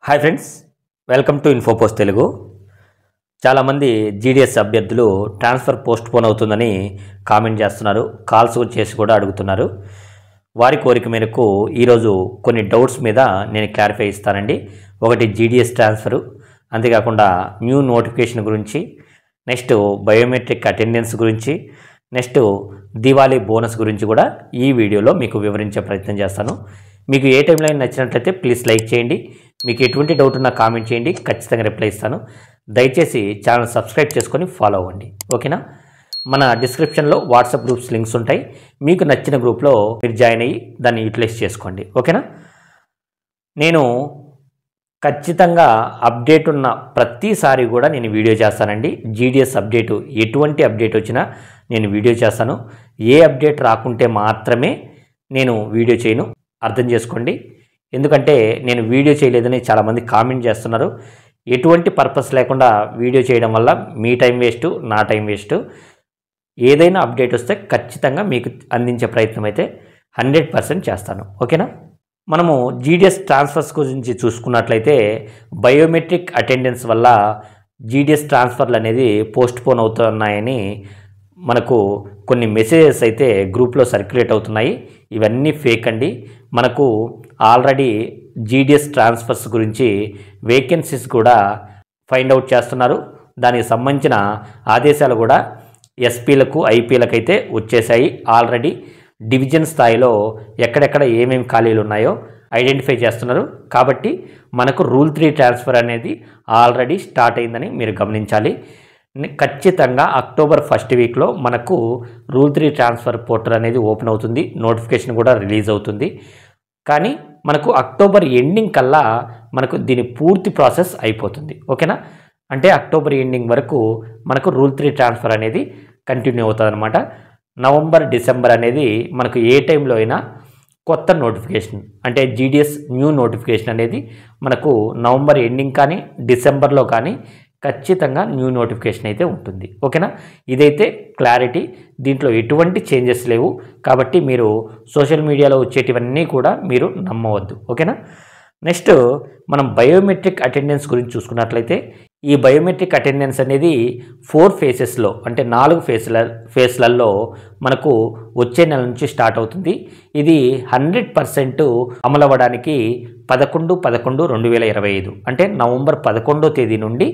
Hi friends, welcome to Infopost Telugu. చాలామంది GDS అభ్యర్థులు transfer postpone అవుతుందని కామెంట్ చేస్తున్నారు, కాల్స్ చేసి కూడా అడుగుతున్నారు. వారి కోరిక మేరకు ఈరోజు కొన్ని డౌట్స్ మీద నేను క్లారిఫై ఇస్తానండి. ఒకటి జీడిఎస్ ట్రాన్స్ఫరు, అంతేకాకుండా న్యూ నోటిఫికేషన్ గురించి, నెక్స్ట్ బయోమెట్రిక్ అటెండెన్స్ గురించి, నెక్స్ట్ దివాళీ బోనస్ గురించి కూడా ఈ వీడియోలో మీకు వివరించే ప్రయత్నం చేస్తాను. మీకు ఏ టైంలో నచ్చినట్లయితే ప్లీజ్ లైక్ చేయండి. మీకు ఎటువంటి డౌట్ ఉన్నా కామెంట్ చేయండి, ఖచ్చితంగా రిప్లై ఇస్తాను. దయచేసి ఛానల్ సబ్స్క్రైబ్ చేసుకొని ఫాలో అవ్వండి, ఓకేనా? మన డిస్క్రిప్షన్లో వాట్సాప్ గ్రూప్స్ లింక్స్ ఉంటాయి. మీకు నచ్చిన గ్రూప్లో మీరు జాయిన్ అయ్యి దాన్ని యూటిలైజ్ చేసుకోండి, ఓకేనా? నేను ఖచ్చితంగా అప్డేట్ ఉన్న ప్రతిసారి కూడా నేను వీడియో చేస్తానండి. జీడిఎస్ అప్డేటు, ఎటువంటి అప్డేట్ వచ్చినా నేను వీడియో చేస్తాను. ఏ అప్డేట్ రాకుంటే మాత్రమే నేను వీడియో చేయను, అర్థం చేసుకోండి. ఎందుకంటే నేను వీడియో చేయలేదని చాలామంది కామెంట్ చేస్తున్నారు. ఎటువంటి పర్పస్ లేకుండా వీడియో చేయడం వల్ల మీ టైం వేస్ట్, నా టైం వేస్ట్. ఏదైనా అప్డేట్ వస్తే ఖచ్చితంగా మీకు అందించే ప్రయత్నం అయితే 100% చేస్తాను, ఓకేనా? మనము జీడిఎస్ ట్రాన్స్ఫర్స్ గురించి చూసుకున్నట్లయితే బయోమెట్రిక్ అటెండెన్స్ వల్ల జీడిఎస్ ట్రాన్స్ఫర్లు అనేది పోస్ట్ పోన్ అవుతున్నాయని మనకు కొన్ని మెసేజెస్ అయితే గ్రూప్లో సర్క్యులేట్ అవుతున్నాయి. ఇవన్నీ ఫేక్ అండి. మనకు ఆల్రెడీ జీడిఎస్ ట్రాన్స్ఫర్స్ గురించి వేకెన్సీస్ కూడా ఫైండ్ అవుట్ చేస్తున్నారు. దానికి సంబంధించిన ఆదేశాలు కూడా ఎస్పీలకు, ఐపీలకు అయితే వచ్చేసాయి. ఆల్రెడీ డివిజన్ స్థాయిలో ఎక్కడెక్కడ ఏమేమి ఖాళీలు ఉన్నాయో ఐడెంటిఫై చేస్తున్నారు. కాబట్టి మనకు రూల్ 3 ట్రాన్స్ఫర్ అనేది ఆల్రెడీ స్టార్ట్ అయిందని మీరు గమనించాలి. ఖచ్చితంగా అక్టోబర్ 1st వీక్లో మనకు రూల్ 3 ట్రాన్స్ఫర్ పోర్టల్ అనేది ఓపెన్ అవుతుంది. నోటిఫికేషన్ కూడా రిలీజ్ అవుతుంది. కానీ మనకు అక్టోబర్ ఎండింగ్ కల్లా మనకు దీని పూర్తి ప్రాసెస్ అయిపోతుంది, ఓకేనా? అంటే అక్టోబర్ ఎండింగ్ వరకు మనకు రూల్ 3 ట్రాన్స్ఫర్ అనేది కంటిన్యూ అవుతుంది అనమాట. నవంబర్, డిసెంబర్ అనేది మనకు ఏ టైంలో అయినా కొత్త నోటిఫికేషన్ అంటే జీడిఎస్ న్యూ నోటిఫికేషన్ అనేది మనకు నవంబర్ ఎండింగ్ కానీ డిసెంబర్లో కానీ ఖచ్చితంగా న్యూ నోటిఫికేషన్ అయితే ఉంటుంది, ఓకేనా? ఇదైతే క్లారిటీ. దీంట్లో ఎటువంటి చేంజెస్ లేవు. కాబట్టి మీరు సోషల్ మీడియాలో వచ్చేటివన్నీ కూడా మీరు నమ్మవద్దు, ఓకేనా? నెక్స్ట్ మనం బయోమెట్రిక్ అటెండెన్స్ గురించి చూసుకున్నట్లయితే ఈ బయోమెట్రిక్ అటెండెన్స్ అనేది 4 ఫేసెస్లో అంటే 4 ఫేస్లలో మనకు వచ్చే నెల నుంచి స్టార్ట్ అవుతుంది. ఇది 100% అమలు అవ్వడానికి 11/11/2025 అంటే నవంబర్ 11వ తేదీ నుండి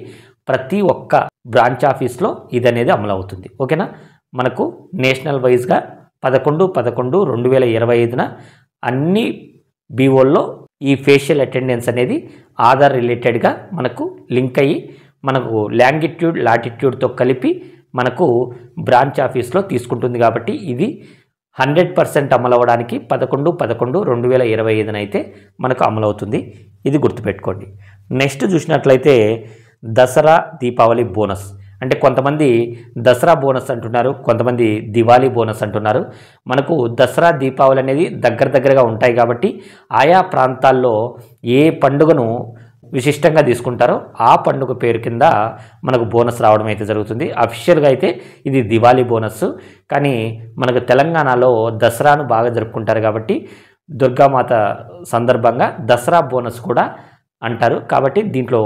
ప్రతి ఒక్క బ్రాంచ్ ఆఫీస్లో ఇది అనేది అమలు అవుతుంది, ఓకేనా? మనకు నేషనల్ వైజ్గా 11/11/2025న అన్ని బీఓల్లో ఈ ఫేషియల్ అటెండెన్స్ అనేది ఆధార్ రిలేటెడ్గా మనకు లింక్ అయ్యి మనకు లాంగిట్యూడ్, లాటిట్యూడ్తో కలిపి మనకు బ్రాంచ్ ఆఫీస్లో తీసుకుంటుంది. కాబట్టి ఇది 100% అమలు అవ్వడానికి 11/11/2025 అయితే మనకు అమలు అవుతుంది. ఇది గుర్తుపెట్టుకోండి. నెక్స్ట్ చూసినట్లయితే దసరా, దీపావళి బోనస్ అంటే కొంతమంది దసరా బోనస్ అంటున్నారు, కొంతమంది దివాళీ బోనస్ అంటున్నారు. మనకు దసరా, దీపావళి అనేది దగ్గరగా ఉంటాయి. కాబట్టి ఆయా ప్రాంతాల్లో ఏ పండుగను విశిష్టంగా తీసుకుంటారో ఆ పండుగ పేరు కింద మనకు బోనస్ రావడం అయితే జరుగుతుంది. అఫీషియల్గా అయితే ఇది దివాళీ బోనస్. కానీ మనకు తెలంగాణలో దసరాను బాగా జరుపుకుంటారు కాబట్టి దుర్గామాత సందర్భంగా దసరా బోనస్ కూడా అంటారు. కాబట్టి దీంట్లో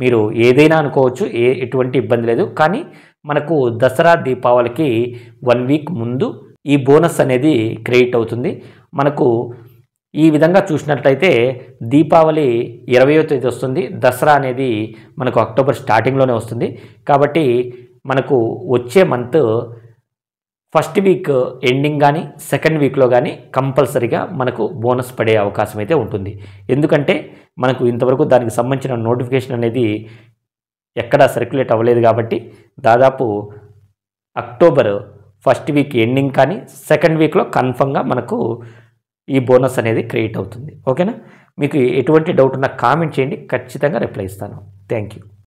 మీరు ఏదైనా అనుకోవచ్చు, ఎటువంటి ఇబ్బంది లేదు. కానీ మనకు దసరా, దీపావళికి 1 వీక్ ముందు ఈ బోనస్ అనేది క్రెడిట్ అవుతుంది. మనకు ఈ విధంగా చూసినట్లయితే దీపావళి 20వ తేదీ వస్తుంది, దసరా అనేది మనకు అక్టోబర్ స్టార్టింగ్లోనే వస్తుంది. కాబట్టి మనకు వచ్చే మంత్ 1st వీక్ ఎండింగ్ కానీ 2nd వీక్లో కానీ కంపల్సరీగా మనకు బోనస్ పడే అవకాశం అయితే ఉంటుంది. ఎందుకంటే మనకు ఇంతవరకు దానికి సంబంధించిన నోటిఫికేషన్ అనేది ఎక్కడా సర్క్యులేట్ అవ్వలేదు. కాబట్టి దాదాపు అక్టోబర్ 1st వీక్ ఎండింగ్ కానీ 2nd వీక్లో కన్ఫర్మ్గా మనకు ఈ బోనస్ అనేది క్రియేట్ అవుతుంది, ఓకేనా? మీకు ఎటువంటి డౌట్ ఉన్నా కామెంట్ చేయండి, ఖచ్చితంగా రిప్లై ఇస్తాను. Thank you.